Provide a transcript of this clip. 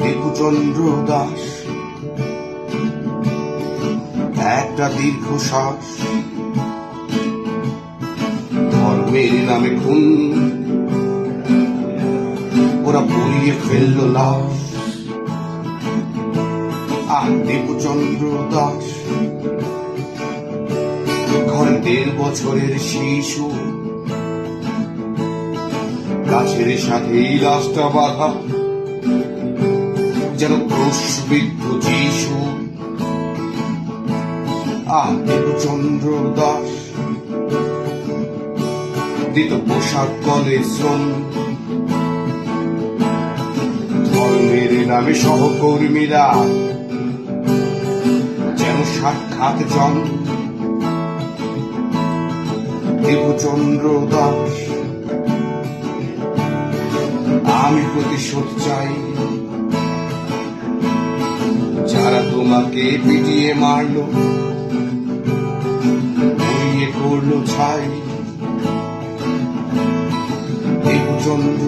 দেবচন্দ্র দাস একটা দীর্ঘশ্বাস, ধর্মের নামে খুন ওরা পুড়িয়ে ফেলল লাশ। দেবচন্দ্র দাস ঘরে 1.5 বছরের শিশু, গাছের সাথেই লাশটা বাঁধা যেন ক্রুশবিদ্ধ যিশু। দেবচন্দ্র দাস দিত পোশাক কলে শ্রম, ধর্মের নামে সহকর্মীরা যেন সাক্ষাৎ জন। দেবচন্দ্র দাস আমি প্রতিশোধ চাই, যারা তোমাকে পিটিয়ে মারলো, পুড়িয়ে করলো ছাই। দেবচন্দ্র